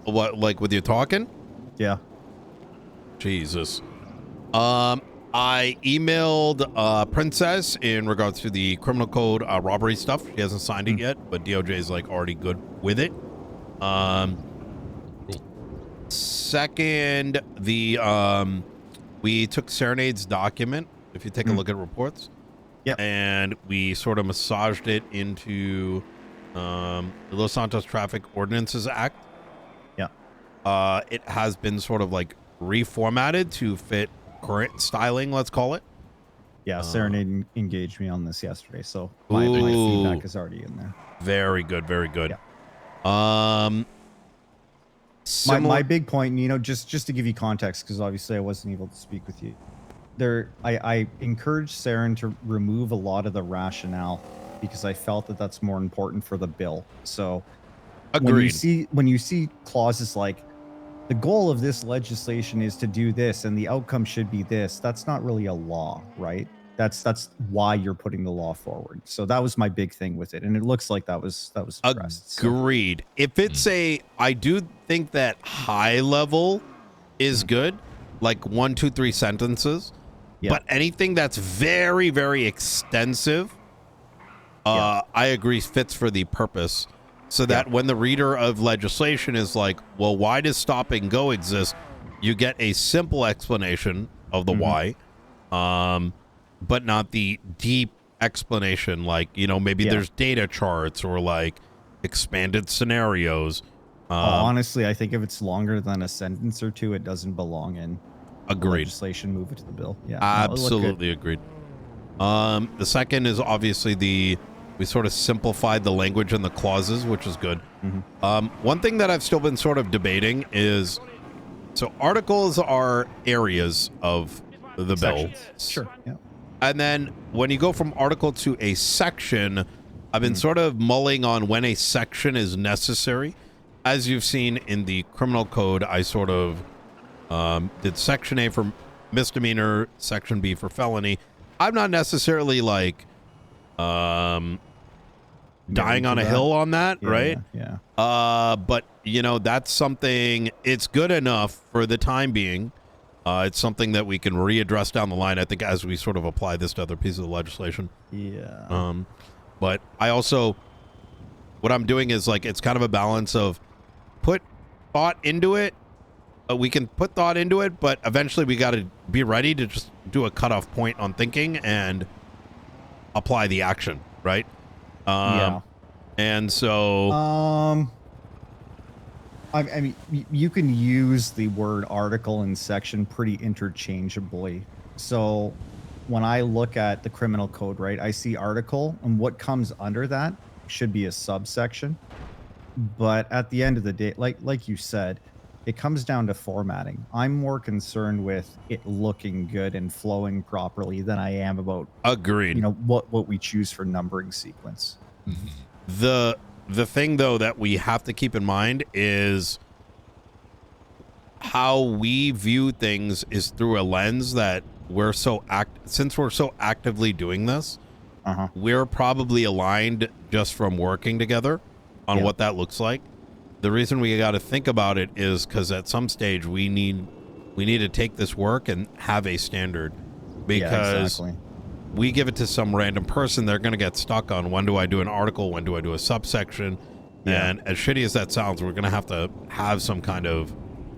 What, like with you talking? Yeah. Jesus. I emailed Princess in regards to the criminal code robbery stuff. She hasn't signed it yet, but DOJ is like already good with it. Second, we took Serenade's document, if you take a look at reports. Yep. And we sort of massaged it into the Los Santos Traffic Ordinances Act. Yeah. It has been sort of like reformatted to fit current styling, let's call it. Yeah, Serenade engaged me on this yesterday, so my feedback is already in there. Very good, very good. Yeah. My big point, Nino, just to give you context, because obviously I wasn't able to speak with you. I encouraged Saren to remove a lot of the rationale because I felt that that's more important for the bill. So agreed. When you see clauses like the goal of this legislation is to do this and the outcome should be this, that's not really a law, right? That's why you're putting the law forward. So that was my big thing with it, and it looks like that was addressed. Agreed. So. If it's I do think that high level is good, like 1, 2, 3 sentences. Yeah. But anything that's very, very extensive, I agree, fits for the purpose. So that when the reader of legislation is like, well, why does stop and go exist? You get a simple explanation of the why, but not the deep explanation. Like, you know, maybe there's data charts or like expanded scenarios. Honestly, I think if it's longer than a sentence or two, it doesn't belong in. Agreed. Legislation, move it to the bill. Yeah, absolutely agreed. The second is obviously we sort of simplified the language and the clauses, which is good. One thing that I've still been sort of debating is, so articles are areas of the bill. Sure. Yeah. And then when you go from article to a section, I've been sort of mulling on when a section is necessary. As you've seen in the criminal code, I sort of did section A for misdemeanor, section B for felony. I'm not necessarily like dying on a hill on that, right? Yeah. But you know, that's something, it's good enough for the time being. It's something that we can readdress down the line, I think, as we sort of apply this to other pieces of legislation. Yeah. But I also, what I'm doing is like, it's kind of a balance of put thought into it. We can put thought into it, but eventually we got to be ready to just do a cutoff point on thinking and apply the action, right? And so I mean, you can use the word article and section pretty interchangeably. So when I look at the criminal code, right, I see article, and what comes under that should be a subsection. But at the end of the day, like you said, it comes down to formatting. I'm more concerned with it looking good and flowing properly than I am about, agreed, you know, what we choose for numbering sequence. The thing, though, that we have to keep in mind is how we view things is through a lens that we're so since we're so actively doing this, we're probably aligned just from working together on what that looks like. The reason we got to think about it is because at some stage we need to take this work and have a standard, because we give it to some random person, they're going to get stuck on when do I do an article, when do I do a subsection, and as shitty as that sounds, we're going to have some kind of,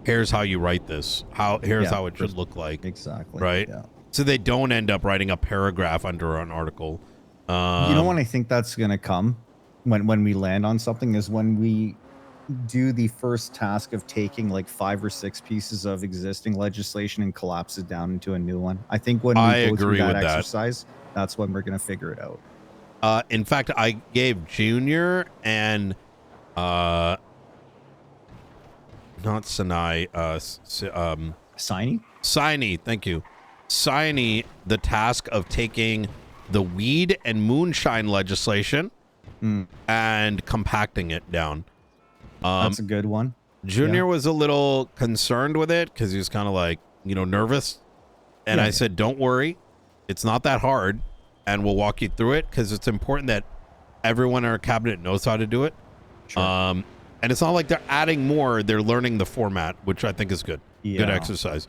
here's how you write this, here's how it should look like, right? So they don't end up writing a paragraph under an article. You know when I think that's going to come, when we land on something, is when we do the first task of taking like 5 or 6 pieces of existing legislation and collapse it down into a new one. I think when we go through that exercise, that's when we're going to figure it out. In fact, I gave Junior and not Sinai, Sinai, thank you, Sinai, the task of taking the weed and moonshine legislation and compacting it down. That's a good one. Junior was a little concerned with it because he was kind of like, you know, nervous. And I said, don't worry. It's not that hard. And we'll walk you through it because it's important that everyone in our cabinet knows how to do it. And it's not like they're adding more. They're learning the format, which I think is good. Yeah. Good exercise.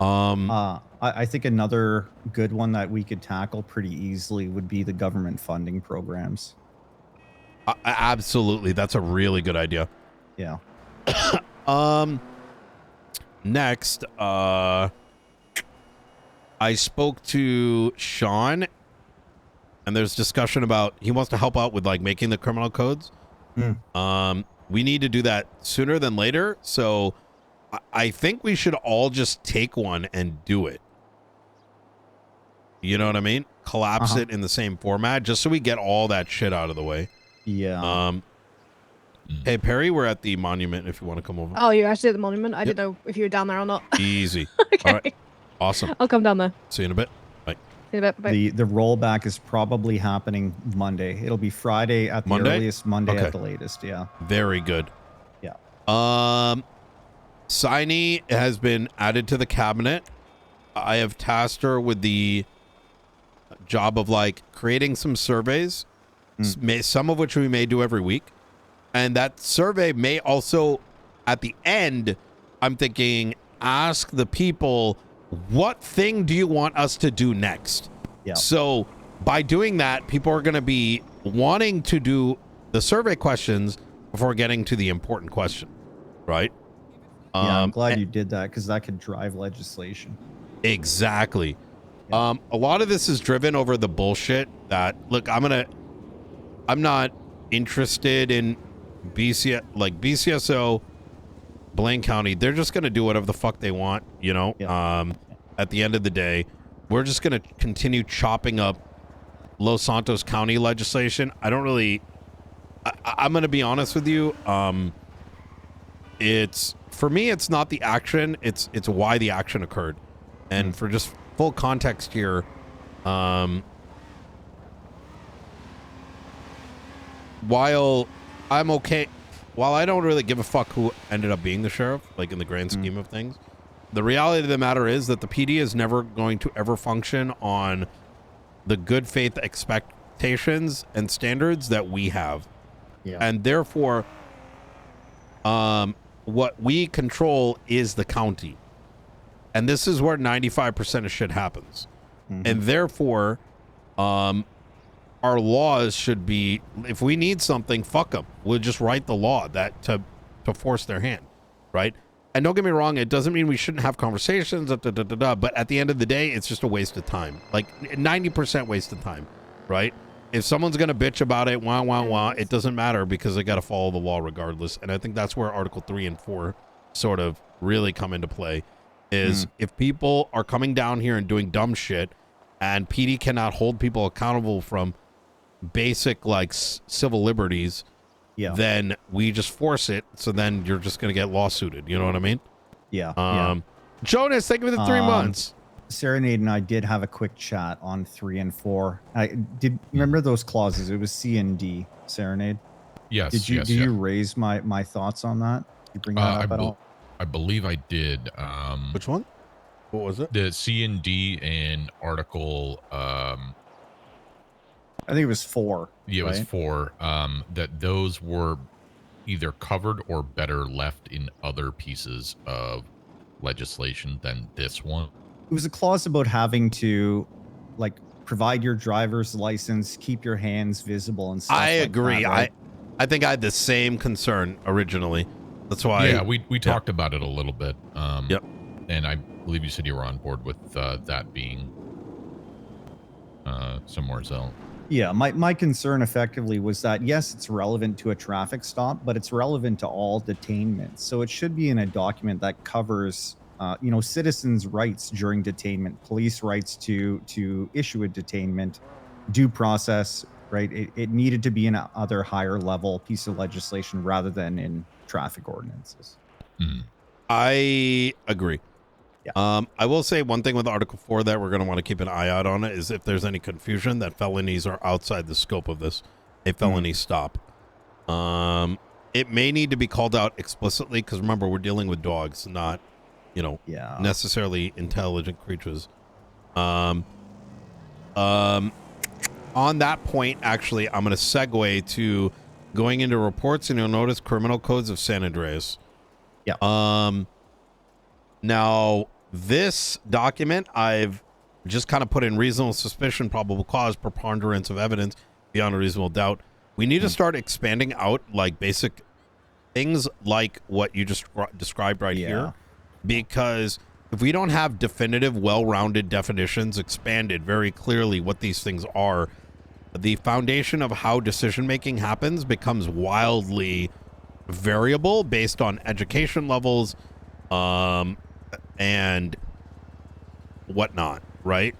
I think another good one that we could tackle pretty easily would be the government funding programs. Absolutely. That's a really good idea. Yeah. Next, I spoke to Sean, and there's discussion about he wants to help out with like making the criminal codes. We need to do that sooner than later. So I think we should all just take one and do it. You know what I mean? Collapse it in the same format just so we get all that shit out of the way. Yeah. Hey, Perry, we're at the monument if you want to come over. Oh, you're actually at the monument? I didn't know if you were down there or not. Easy. Okay. All right. Awesome. I'll come down there. See you in a bit. Bye. See you in a bit. Bye. The rollback is probably happening Monday. It'll be Friday at the earliest, Monday at the latest. Yeah. Very good. Yeah. Signy has been added to the cabinet. I have tasked her with the job of like creating some surveys, some of which we may do every week. And that survey may also, at the end, I'm thinking, ask the people, what thing do you want us to do next? Yeah. So by doing that, people are going to be wanting to do the survey questions before getting to the important question, right? Yeah, I'm glad you did that because that could drive legislation. Exactly. Yeah. A lot of this is driven over the bullshit that, look, I'm not interested in BCSO, Blaine County. They're just going to do whatever the fuck they want, you know? Yeah. At the end of the day, we're just going to continue chopping up Los Santos County legislation. I don't really, I'm going to be honest with you. For me, it's not the action. It's why the action occurred. And for just full context here, while I'm okay, while I don't really give a fuck who ended up being the sheriff, like in the grand scheme of things, the reality of the matter is that the PD is never going to ever function on the good faith expectations and standards that we have. Yeah. And therefore, what we control is the county. And this is where 95% of shit happens. And therefore, our laws should be, if we need something, fuck them. We'll just write the law that to force their hand, right? And don't get me wrong, it doesn't mean we shouldn't have conversations, but at the end of the day, it's just a waste of time. Like 90% waste of time, right? If someone's going to bitch about it, it doesn't matter because they got to follow the law regardless. And I think that's where Article 3 and 4 sort of really come into play, is if people are coming down here and doing dumb shit and PD cannot hold people accountable from basic like civil liberties, then we just force it. So then you're just going to get lawsuited. You know what I mean? Yeah. Jonas, thank you for the 3 months. Serenade and I did have a quick chat on 3 and 4. I did remember those clauses. It was C and D. Serenade. Yes. Did you raise my thoughts on that? Did you bring that up at all? I believe I did. Which one? What was it? The C and D in Article. I think it was 4. Yeah, it was 4. That those were either covered or better left in other pieces of legislation than this one. It was a clause about having to, like, provide your driver's license, keep your hands visible, and stuff. I agree. That, right? I think I had the same concern originally. That's why. Yeah, we talked about it a little bit. Yep. And I believe you said you were on board with that being somewhere else. Yeah, my concern effectively was that, yes, it's relevant to a traffic stop, but it's relevant to all detainments. So it should be in a document that covers, citizens' rights during detainment, police rights to issue a detainment, due process, right? It needed to be in another higher level piece of legislation rather than in traffic ordinances. I agree. Yeah. I will say one thing with Article 4 that we're going to want to keep an eye out on it is if there's any confusion that felonies are outside the scope of this, a felony stop. It may need to be called out explicitly because remember, we're dealing with dogs, not, necessarily intelligent creatures. On that point, actually, I'm going to segue to going into reports, and you'll notice criminal codes of San Andreas. Yeah. Now this document I've just kind of put in reasonable suspicion, probable cause, preponderance of evidence, beyond a reasonable doubt. We need to start expanding out like basic things like what you just described right here, because if we don't have definitive, well-rounded definitions expanded very clearly what these things are, the foundation of how decision-making happens becomes wildly variable based on education levels and whatnot, right?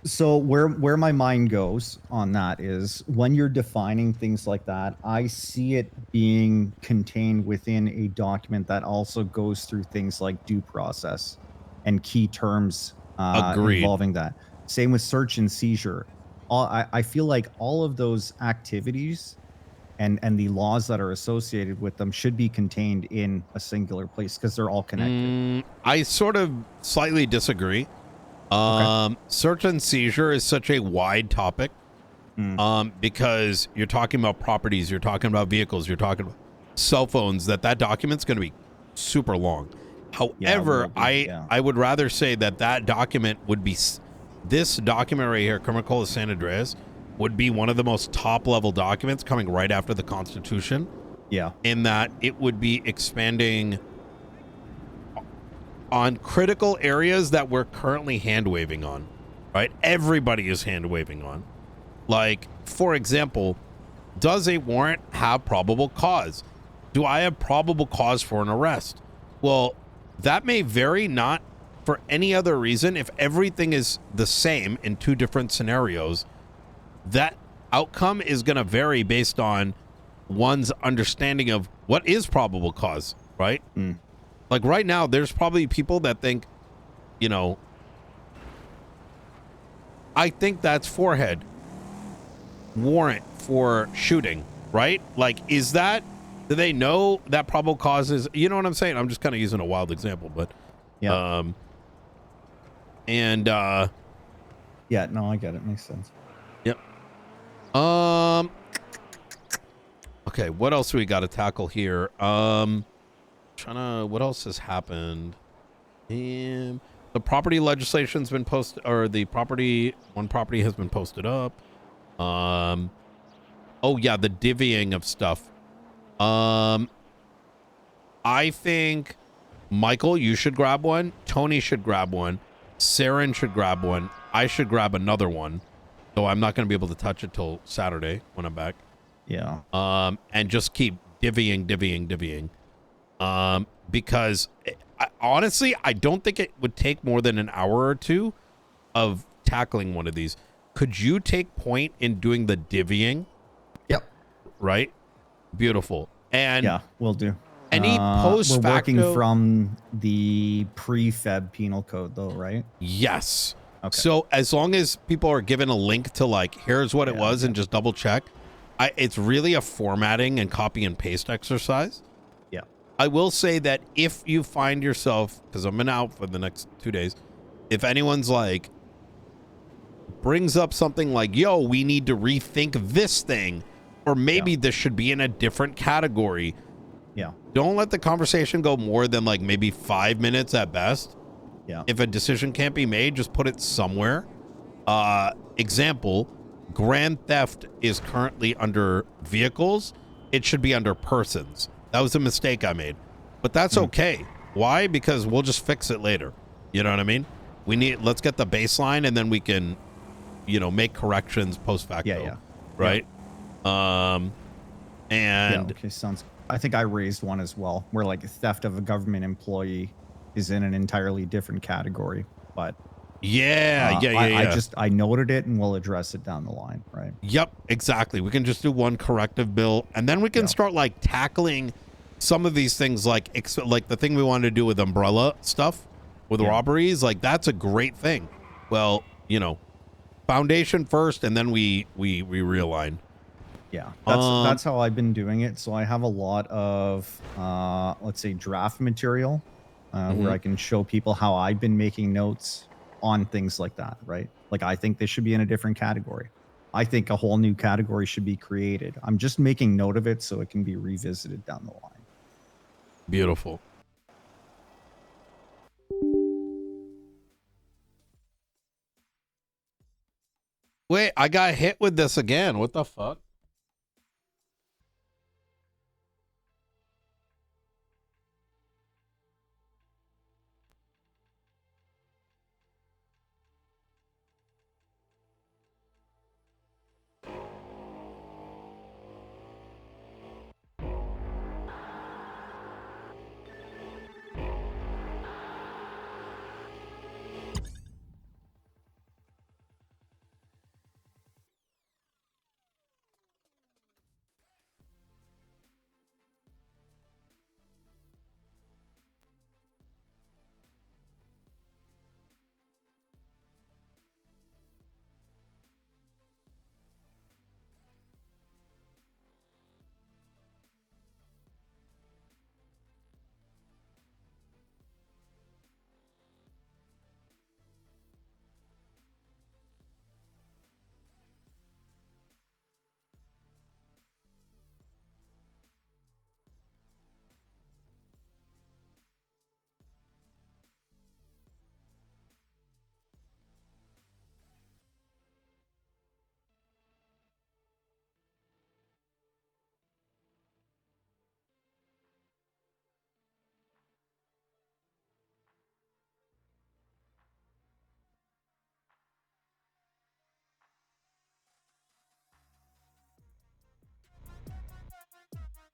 So where my mind goes on that is when you're defining things like that, I see it being contained within a document that also goes through things like due process and key terms involving that. Same with search and seizure. I feel like all of those activities and the laws that are associated with them should be contained in a singular place because they're all connected. I sort of slightly disagree. Search and seizure is such a wide topic because you're talking about properties, you're talking about vehicles, you're talking about cell phones, that document's going to be super long. However, I would rather say that document would be, this document right here, Criminal Code of San Andreas, would be one of the most top level documents coming right after the Constitution. Yeah. In that it would be expanding on critical areas that we're currently hand waving on, right? Everybody is hand waving on. Like, for example, does a warrant have probable cause? Do I have probable cause for an arrest? Well, that may vary, not for any other reason. If everything is the same in two different scenarios, that outcome is going to vary based on one's understanding of what is probable cause, right? Like right now, there's probably people that think, you know, I think that's forehead warrant for shooting, right? Like, is that, do they know that probable cause is, you know what I'm saying? I'm just kind of using a wild example, but, yeah, no, I get it. Makes sense. Yep. Okay, what else do we got to tackle here? What else has happened? The property legislation's been posted, or one property has been posted up. Oh yeah, the divvying of stuff. I think Michael, you should grab one. Tony should grab one. Saren should grab one. I should grab another one, though I'm not going to be able to touch it till Saturday when I'm back. Yeah. And just keep divvying. Because honestly, I don't think it would take more than an hour or two of tackling one of these. Could you take point in doing the divvying? Yep. Right? Beautiful. And yeah, we'll do. Any post we're facto, working from the pre-Feb penal code, though, right? Yes. Okay. So as long as people are given a link to like, here's what it was, and just double check, it's really a formatting and copy and paste exercise. Yeah. I will say that if you find yourself, because I'm in out for the next 2 days, if anyone's like, brings up something like, yo, we need to rethink this thing, or maybe this should be in a different category. Yeah. Don't let the conversation go more than like maybe 5 minutes at best. Yeah. If a decision can't be made, just put it somewhere. Example, grand theft is currently under vehicles. It should be under persons. That was a mistake I made, but that's okay. Why? Because we'll just fix it later. You know what I mean? Let's get the baseline, and then we can, make corrections post facto. Yeah. Right. And okay, sounds. I think I raised one as well, where like theft of a government employee is in an entirely different category, but I noted it, and we'll address it down the line, right? Yep, exactly. We can just do one corrective bill, and then we can start like tackling some of these things, like the thing we wanted to do with umbrella stuff, with robberies. Like that's a great thing. Well, foundation first, and then we realign. Yeah, that's how I've been doing it. So I have a lot of let's say draft material where I can show people how I've been making notes on things like that, right? Like I think they should be in a different category. I think a whole new category should be created. I'm just making note of it so it can be revisited down the line. Beautiful. Wait, I got hit with this again. What the fuck?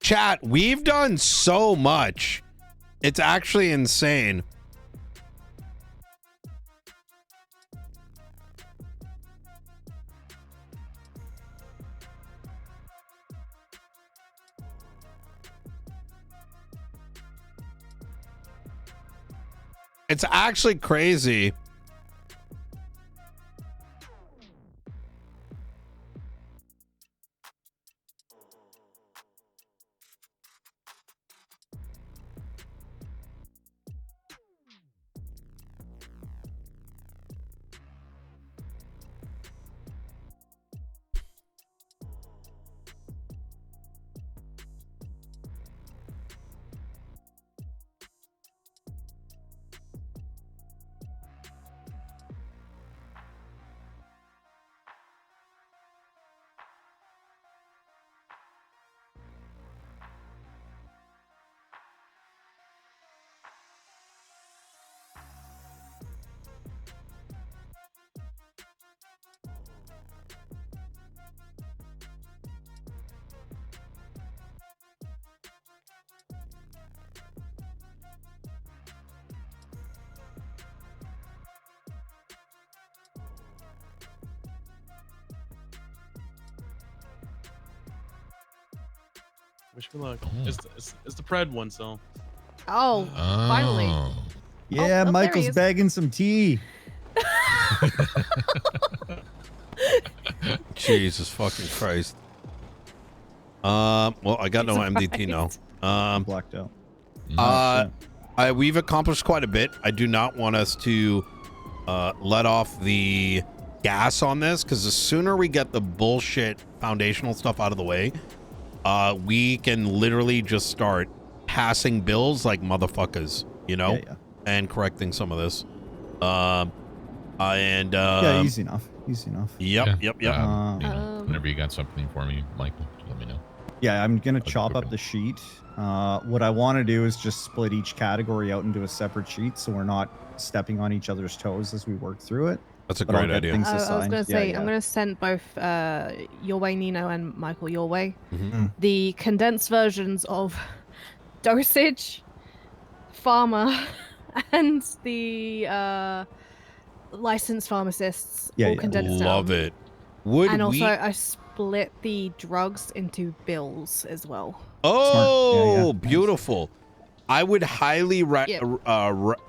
Chat, we've done so much. It's actually insane. It's actually crazy. Wish me luck. It's the Pred one, so. Oh, finally. Yeah, oh, Michael's bagging some tea. Jesus fucking Christ. Well, I got no MDT now. Blacked out. We've accomplished quite a bit. I do not want us to let off the gas on this, because the sooner we get the bullshit foundational stuff out of the way, we can literally just start passing bills like motherfuckers, you know, and correcting some of this. Yeah, easy enough. Easy enough. Yep. Whenever you got something for me, Michael, let me know. Yeah, I'm gonna chop up the sheet. What I want to do is just split each category out into a separate sheet, so we're not stepping on each other's toes as we work through it. That's a great idea. I was going to say, I'm going to send both your way, Nino, and Michael your way. The condensed versions of dosage, pharma, and the licensed pharmacists all condensed down. Love it. Also, I split the drugs into bills as well. Oh, beautiful. I would highly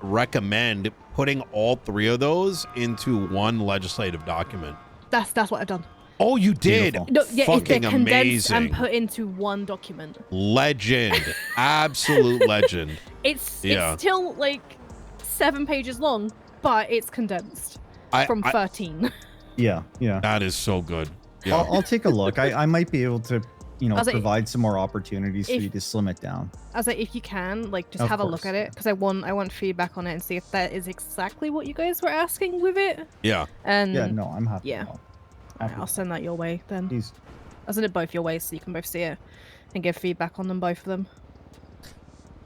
recommend putting all three of those into one legislative document. That's what I've done. Oh, you did? No, yeah, fucking they're condensed amazing. and put into one document. Legend. Absolute legend. It's still like 7 pages long, but it's condensed from 13. Yeah. That is so good. Yeah. I'll take a look. I might be able to, provide some more opportunities for you to slim it down. I was like, if you can, like, just Of have a look course, at it, because I want feedback on it and see if that is exactly what you guys were asking with it. Yeah. And Yeah, no, I'm happy. yeah. To help. Alright, I'll send that your way then. Please. I'll send it both your ways so you can both see it and give feedback on them, both of them.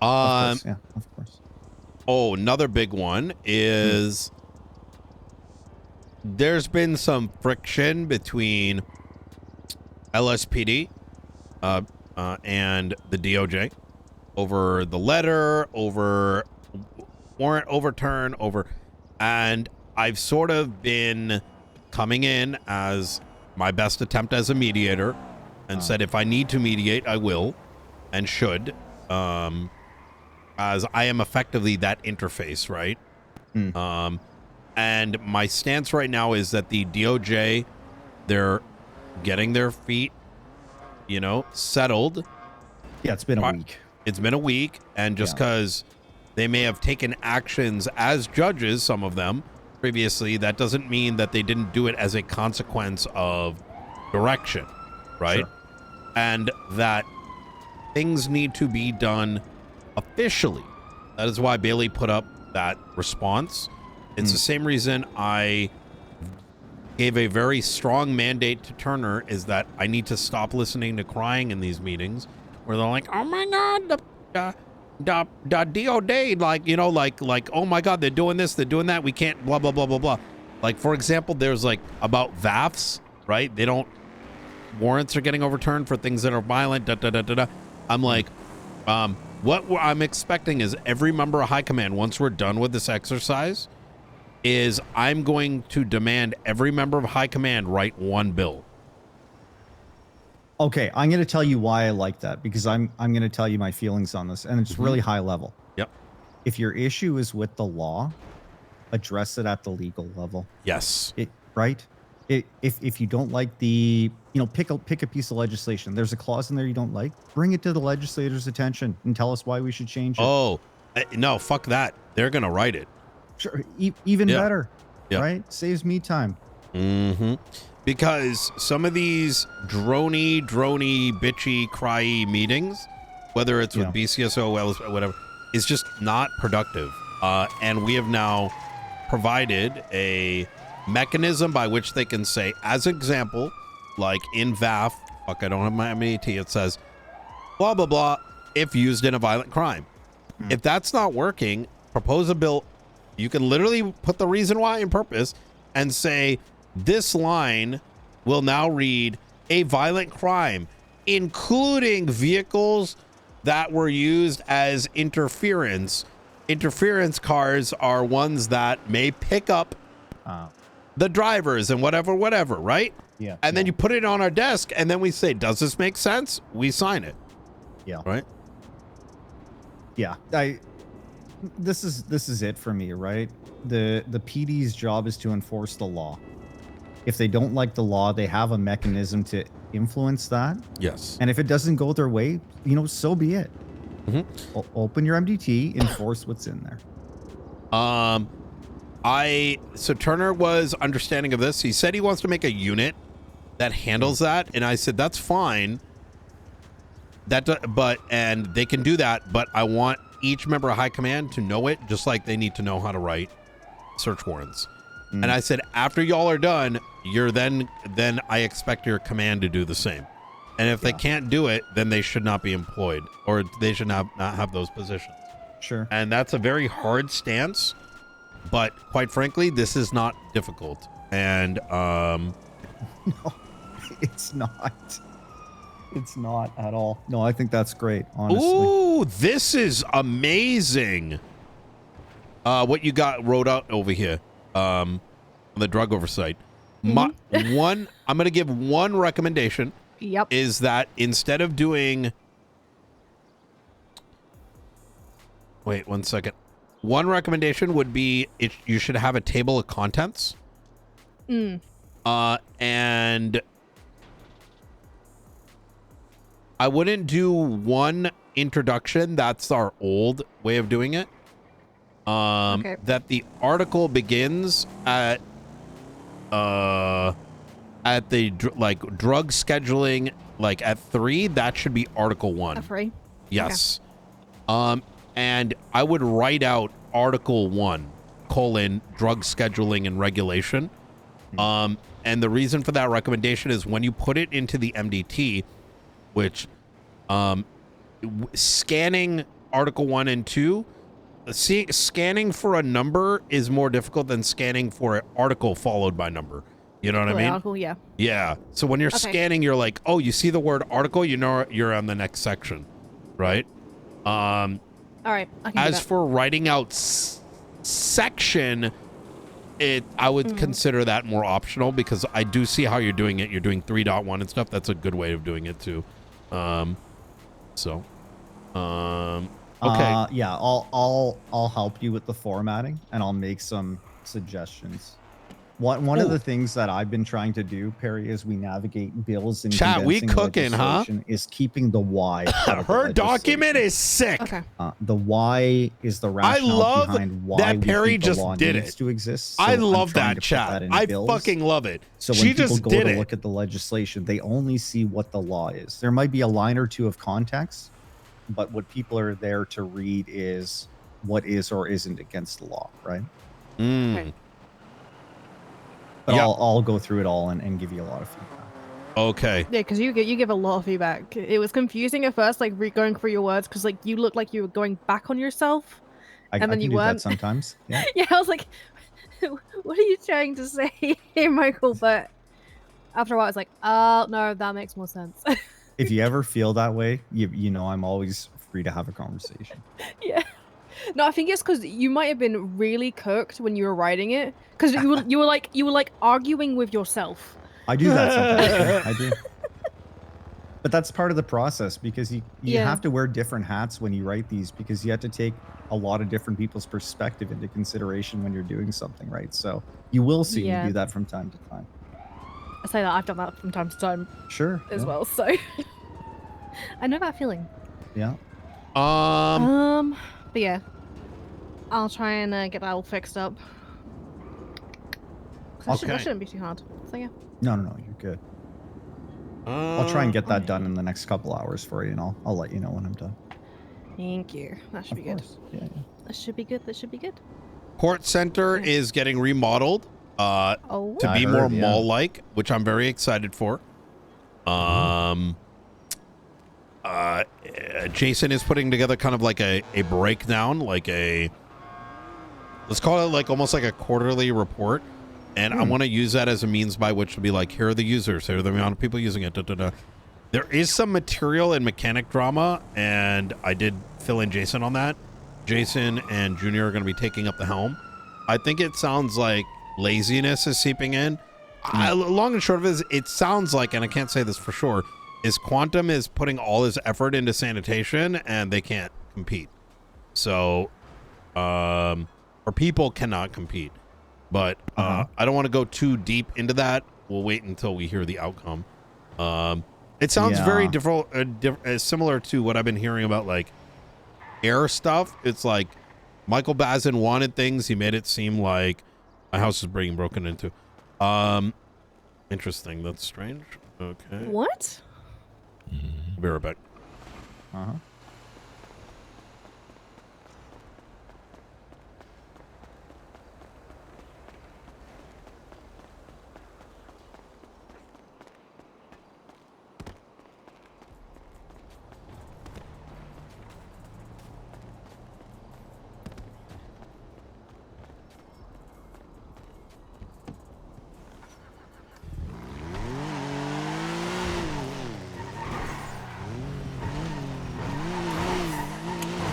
Of course, yeah, of course. Oh, another big one is there's been some friction between LSPD and the DOJ over the letter, over warrant overturn, and I've sort of been coming in as my best attempt as a mediator and said if I need to mediate, I will and should, as I am effectively that interface, right? And my stance right now is that the DOJ, they're getting their feet, settled. Yeah, it's been a week. It's been a week, and just because they may have taken actions as judges, some of them, previously, that doesn't mean that they didn't do it as a consequence of direction, right? Sure. And that things need to be done officially. That is why Bailey put up that response. It's the same reason I gave a very strong mandate to Turner, is that I need to stop listening to crying in these meetings where they're like, oh my God, the DOD, like, oh my God, they're doing this, they're doing that, we can't, blah, blah, blah, blah, blah. Like, for example, there's like about VAFs, right? Warrants are getting overturned for things that are violent, I'm like, what I'm expecting is every member of High Command, once we're done with this exercise, is I'm going to demand every member of High Command write one bill. Okay, I'm going to tell you why I like that, because I'm going to tell you my feelings on this, and it's really high level. Yep. If your issue is with the law, address it at the legal level. Yes. Right? If you don't like the, pick a piece of legislation. There's a clause in there you don't like. Bring it to the legislators' attention and tell us why we should change it. Oh, no, fuck that. They're going to write it. Sure, even better. Yeah. Right? Saves me time. Because some of these drony, bitchy, cryy meetings, whether it's with BCSO, whatever, is just not productive. And we have now provided a mechanism by which they can say, as example, like in VAF, fuck, I don't have my MAT, it says, blah, blah, blah, if used in a violent crime. If that's not working, propose a bill. You can literally put the reason why and purpose and say, this line will now read a violent crime, including vehicles that were used as interference. Interference cars are ones that may pick up the drivers and whatever, right? Yeah. And then you put it on our desk, and then we say, does this make sense? We sign it. Yeah. Right? Yeah. This is it for me, right? The PD's job is to enforce the law. If they don't like the law, they have a mechanism to influence that. Yes. And if it doesn't go their way, so be it. Open your MDT, enforce what's in there. So Turner was understanding of this. He said he wants to make a unit that handles that, and I said that's fine. And they can do that, but I want each member of High Command to know it, just like they need to know how to write search warrants. And I said, after y'all are done, then I expect your command to do the same. And if they can't do it, then they should not be employed, or they should not have those positions. Sure. And that's a very hard stance, but quite frankly, this is not difficult. And no, it's not. It's not at all. No, I think that's great, honestly. Ooh, this is amazing. What you got wrote out over here on the drug oversight. I'm going to give one recommendation. Yep. Is that instead of doing... Wait, 1 second. One recommendation would be you should have a table of contents. And I wouldn't do one introduction. That's our old way of doing it. Okay. That the article begins at at the like drug scheduling, like at 3, that should be Article 1. A 3. Yes. Okay. And I would write out Article 1, drug scheduling and regulation. And the reason for that recommendation is when you put it into the MDT, which scanning Article 1 and 2, scanning for a number is more difficult than scanning for an article followed by number. You know what I mean? Article, yeah. Yeah. So when you're scanning, you're like, oh, you see the word article, you know you're on the next section, right? All right. I can do that. For writing out section, I would consider that more optional because I do see how you're doing it. You're doing 3.1 and stuff. That's a good way of doing it too. Okay. Yeah, I'll help you with the formatting and I'll make some suggestions. One of the things that I've been trying to do, Perry, as we navigate bills and chat, we cooking, huh? Is keeping the why. Her document is sick. Okay. The why is the rationale behind why that Perry just did needs it to exist. So I love I'm trying that to chat. that I bills. fucking love it. So when people go to look at the legislation, they only see what the law is. There might be a line or two of context, but what people are there to read is what is or isn't against the law, right? Okay. But I'll go through it all and give you a lot of feedback. Okay. Yeah, because you give a lot of feedback. It was confusing at first, like going through your words, because like you looked like you were going back on yourself, and then you weren't. That sometimes. Yeah. Yeah, I was like, what are you trying to say here, Michael? But after a while, I was like, oh no, that makes more sense. If you ever feel that way, you know I'm always free to have a conversation. Yeah. No, I think it's because you might have been really cooked when you were writing it, because you were like arguing with yourself. I do that sometimes. Yeah, I do. But that's part of the process because you have to wear different hats when you write these because you have to take a lot of different people's perspective into consideration when you're doing something, right? So you will see me do that from time to time. I say that I've done that from time to time. Sure. As well, so I know that feeling. Yeah. But yeah, I'll try and get that all fixed up. That shouldn't be too hard. So yeah. No, you're good. I'll try and get that done in the next couple hours for you, and I'll let you know when I'm done. Thank you. That should be good. Yeah. That should be good. That should be good. Court Center is getting remodeled to be more mall-like, which I'm very excited for. Jason is putting together kind of like a breakdown, like let's call it like almost like a quarterly report. And I want to use that as a means by which to be like, here are the users, here are the amount of people using it. There is some material in mechanic drama, and I did fill in Jason on that. Jason and Junior are going to be taking up the helm. I think it sounds like laziness is seeping in. Long and short of it is, it sounds like, and I can't say this for sure, is Quantum is putting all his effort into sanitation, and they can't compete. So, or people cannot compete. But I don't want to go too deep into that. We'll wait until we hear the outcome. It sounds very different, similar to what I've been hearing about, like air stuff. It's like Michael Bazin wanted things. He made it seem like my house is being broken into. Interesting. That's strange. Okay. What? Be right back.